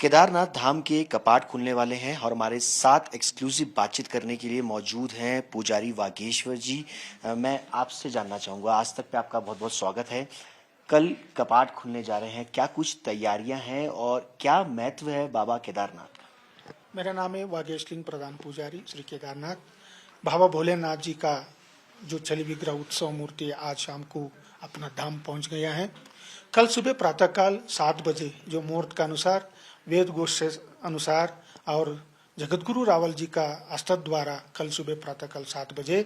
केदारनाथ धाम के कपाट खुलने वाले हैं और हमारे साथ एक्सक्लूसिव बातचीत करने के लिए मौजूद हैं पुजारी वागेश्वर जी। मैं आपसे जानना चाहूँगा, आज तक पे आपका बहुत बहुत स्वागत है। कल कपाट खुलने जा रहे हैं, क्या कुछ तैयारियां हैं और क्या महत्व है बाबा केदारनाथ का? मेरा नाम है वागेश प्रधान पुजारी श्री केदारनाथ। बाबा भोलेनाथ जी का जो चली विग्रह उत्सव मूर्ति आज शाम को अपना धाम पहुंच गया है। कल सुबह प्रातःकाल 7 बजे जो मुहूर्त का अनुसार वेद घोष से अनुसार और जगतगुरु रावल जी का अस्तक द्वारा कल सुबह प्रातःकाल 7 बजे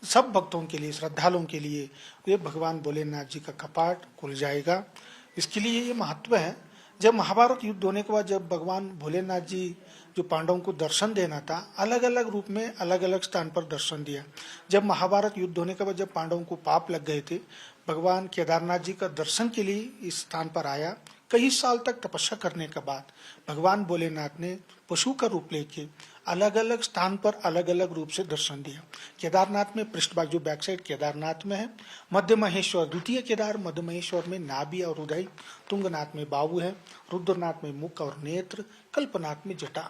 सब भक्तों के लिए, श्रद्धालुओं के लिए ये भगवान भोलेनाथ जी का कपाट खुल जाएगा। इसके लिए ये महत्व है। जब महाभारत युद्ध होने के बाद जब भगवान भोलेनाथ जी जो पांडवों को दर्शन देना था, अलग अलग रूप में अलग अलग स्थान पर दर्शन दिया। जब महाभारत युद्ध होने के बाद जब पांडवों को पाप लग गए थे, भगवान केदारनाथ जी का दर्शन के लिए इस स्थान पर आया। कई साल तक तपस्या करने के बाद भगवान भोलेनाथ ने पशु का रूप लेके अलग अलग स्थान पर अलग अलग रूप से दर्शन दिया। केदारनाथ में पृष्ठभाग जो बैक साइड केदारनाथ में है, मध्य महेश्वर द्वितीय केदार मध्य महेश्वर में नाभि और हृदय, तुंगनाथ में बाहु है, रुद्रनाथ में मुख और नेत्र, कल्पनाथ में जटा।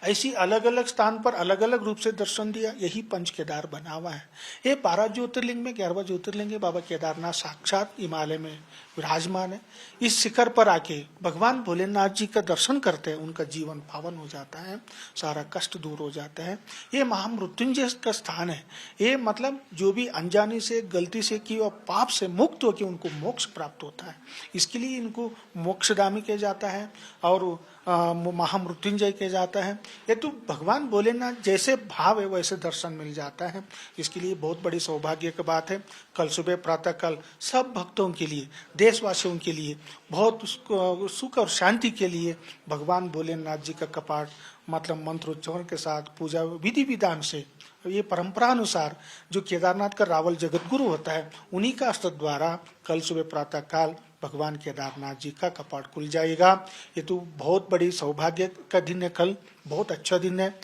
ऐसी अलग अलग स्थान पर अलग अलग रूप से दर्शन दिया। यही पंच केदार बना हुआ है। ये 12 ज्योतिर्लिंग में 11वां ज्योतिर्लिंग है। बाबा केदारनाथ साक्षात हिमालय में विराजमान है। इस शिखर पर आके भगवान भोलेनाथ जी का दर्शन करते हैं, उनका जीवन पावन हो जाता है, सारा कष्ट दूर हो जाता है। ये महामृत्युंजय का स्थान है। ये मतलब जो भी अनजाने से गलती से की और पाप से मुक्त होकर उनको मोक्ष प्राप्त होता है। इसके लिए इनको मोक्षधामी किया जाता है और महामृत्युंजय किया जाता है। ये तो भगवान भोलेनाथ जैसे भाव है वैसे दर्शन मिल जाता है। इसके लिए बहुत बड़ी सौभाग्य की बात है। कल सुबह प्रातःकाल सब भक्तों के लिए, देशवासियों के लिए बहुत सुख और शांति के लिए भगवान भोलेनाथ जी का कपाट मतलब मंत्रोच्चारण के साथ पूजा विधि विधान से, ये परंपरा अनुसार जो केदारनाथ का रावल जगतगुरु होता है उन्हीं का अस्तक द्वारा कल सुबह प्रातःकाल भगवान केदारनाथ जी का कपाट खुल जाएगा। ये तो बहुत बड़ी सौभाग्य का दिन है। कल बहुत अच्छा दिन है।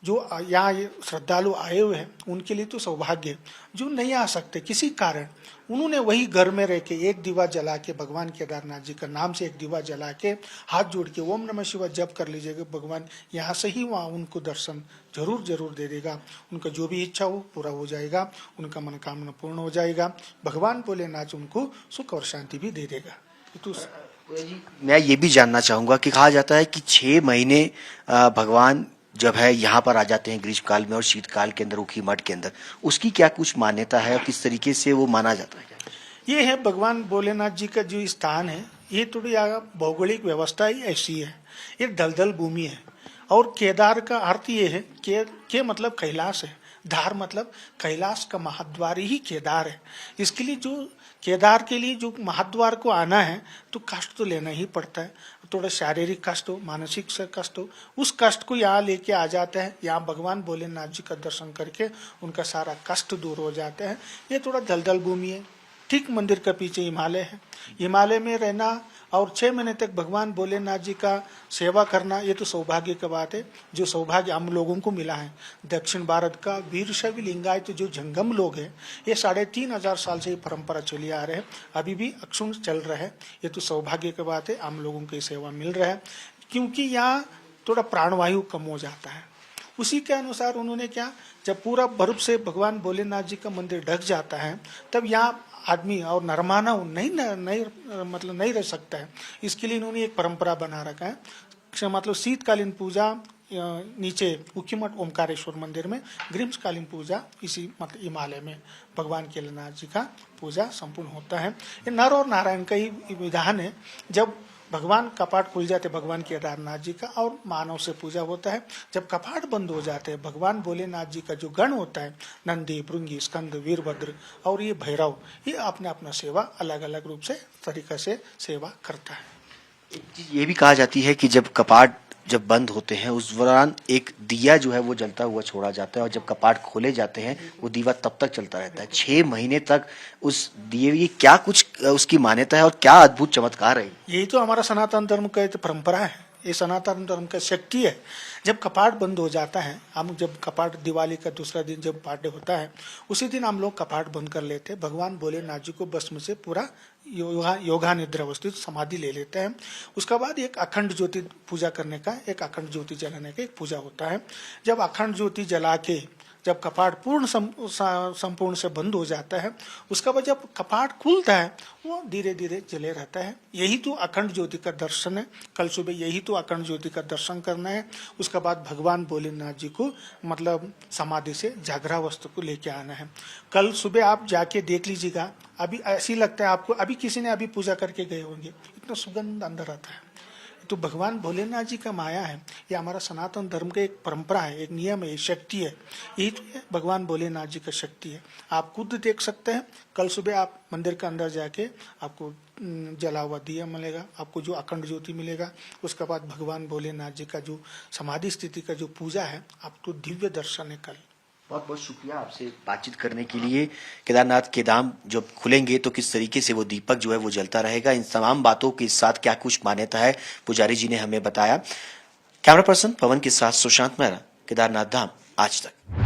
जो यहाँ श्रद्धालु आए हुए हैं उनके लिए तो सौभाग्य। जो नहीं आ सकते किसी कारण, उन्होंने वही घर में रह के एक दिवा जला के भगवान केदारनाथ जी का नाम से एक दिवा जला के हाथ जोड़ के ओम नमः शिवाय जप कर लीजिएगा। भगवान यहाँ से ही वहाँ उनको दर्शन जरूर दे देगा। उनका जो भी इच्छा हो पूरा हो जाएगा, उनका मनोकामना पूर्ण हो जाएगा। भगवान भोलेनाथ उनको सुख और शांति भी दे देगा। तो मैं ये भी जानना चाहूंगा कि कहा जाता है कि 6 महीने भगवान जब है यहाँ पर आ जाते हैं ग्रीष्मकाल में और शीतकाल के अंदर ऊखी मठ के अंदर, उसकी क्या कुछ मान्यता है और किस तरीके से वो माना जाता है? ये है भगवान भोलेनाथ जी का जो स्थान है, ये थोड़ी भौगोलिक व्यवस्था ही ऐसी है। ये दलदल भूमि है और केदार का अर्थ ये है के मतलब कैलाश है, धार मतलब कैलाश का महाद्वार ही केदार है। इसके लिए जो केदार के लिए जो महाद्वार को आना है तो कष्ट तो लेना ही पड़ता है। थोड़ा शारीरिक कष्ट हो, मानसिक से कष्ट हो, उस कष्ट को यहाँ लेके आ जाते हैं। यहाँ भगवान भोलेनाथ जी का दर्शन करके उनका सारा कष्ट दूर हो जाते हैं। ये थोड़ा दलदल भूमि है। ठीक मंदिर के पीछे हिमालय है। हिमालय में रहना और 6 महीने तक भगवान भोलेनाथ जी का सेवा करना, ये तो सौभाग्य की बात है। जो सौभाग्य हम लोगों को मिला है। दक्षिण भारत का वीरशैव लिंगायत जो जंगम लोग हैं, ये 3500 साल से ये परंपरा चली आ रहे हैं, अभी भी अक्षुण चल रहा है। ये तो सौभाग्य की बात है, हम लोगों को ये सेवा मिल रहा है। क्योंकि यहाँ थोड़ा प्राणवायु कम हो जाता है। उसी के अनुसार उन्होंने क्या, जब पूरा बर्फ से भगवान भोलेनाथ जी का मंदिर ढक जाता है तब यहाँ आदमी और नरमाना नहीं रह सकता है। इसके लिए इन्होंने एक परंपरा बना रखा है। मतलब शीतकालीन पूजा नीचे उखीमठ ओमकारेश्वर मंदिर में, ग्रीष्मकालीन पूजा इसी मतलब हिमालय में भगवान केदारनाथ जी का पूजा संपूर्ण होता है। ये नर और नारायण का ही विधान है। जब भगवान कपाट खुल जाते भगवान केदारनाथ जी का और मानव से पूजा होता है। जब कपाट बंद हो जाते हैं भगवान भोलेनाथ जी का जो गण होता है, नंदी, भृंगी, स्कंद, वीरभद्र और ये भैरव, ये अपना सेवा अलग अलग रूप से तरीके से सेवा करता है। एक चीज ये भी कहा जाती है कि जब कपाट जब बंद होते हैं उस दौरान एक दिया जो है वो जलता हुआ छोड़ा जाता है और जब कपाट खोले जाते हैं वो दीवा तब तक चलता रहता है। 6 महीने तक उस दिए, ये क्या कुछ उसकी मान्यता है और क्या अद्भुत चमत्कार है? यही तो हमारा सनातन धर्म का परंपरा है। ये सनातन धर्म का शक्ति है। जब कपाट बंद हो जाता है, हम जब कपाट दिवाली का दूसरा दिन जब बर्थडे होता है, उसी दिन हम लोग कपाट बंद कर लेते हैं। भगवान भोलेनाथ जी को भस्म से पूरा योगा निद्रा अवस्थित समाधि ले लेते हैं। उसके बाद एक अखंड ज्योति पूजा करने का, एक अखंड ज्योति जलाने का एक पूजा होता है। जब अखंड ज्योति जला के जब कपाट पूर्ण संपूर्ण से बंद हो जाता है, उसका बाद जब कपाट खुलता है वो धीरे धीरे जले रहता है। यही तो अखंड ज्योति का दर्शन है। कल सुबह यही तो अखंड ज्योति का दर्शन करना है। उसके बाद भगवान भोलेनाथ जी को मतलब समाधि से जागरावस्था को लेके आना है। कल सुबह आप जाके देख लीजिएगा, अभी ऐसी लगता है आपको अभी किसी ने अभी पूजा करके गए होंगे, इतना सुगंध अंदर आता है। तो भगवान भोलेनाथ जी का माया है, ये हमारा सनातन धर्म का एक परंपरा है, एक नियम है, एक शक्ति है। यही तो है भगवान भोलेनाथ जी का शक्ति है। आप खुद देख सकते हैं, कल सुबह आप मंदिर के अंदर जाके आपको जला हुआ दिया मिलेगा, आपको जो अखंड ज्योति मिलेगा। उसके बाद भगवान भोलेनाथ जी का जो समाधि स्थिति का जो पूजा है, आपको दिव्य दर्शन है कल। बहुत बहुत शुक्रिया आपसे बातचीत करने के लिए। केदारनाथ के धाम जब खुलेंगे तो किस तरीके से वो दीपक जो है वो जलता रहेगा, इन तमाम बातों के साथ क्या कुछ मान्यता है पुजारी जी ने हमें बताया। कैमरा पर्सन पवन के साथ सुशांत मेहरा, केदारनाथ धाम आज तक।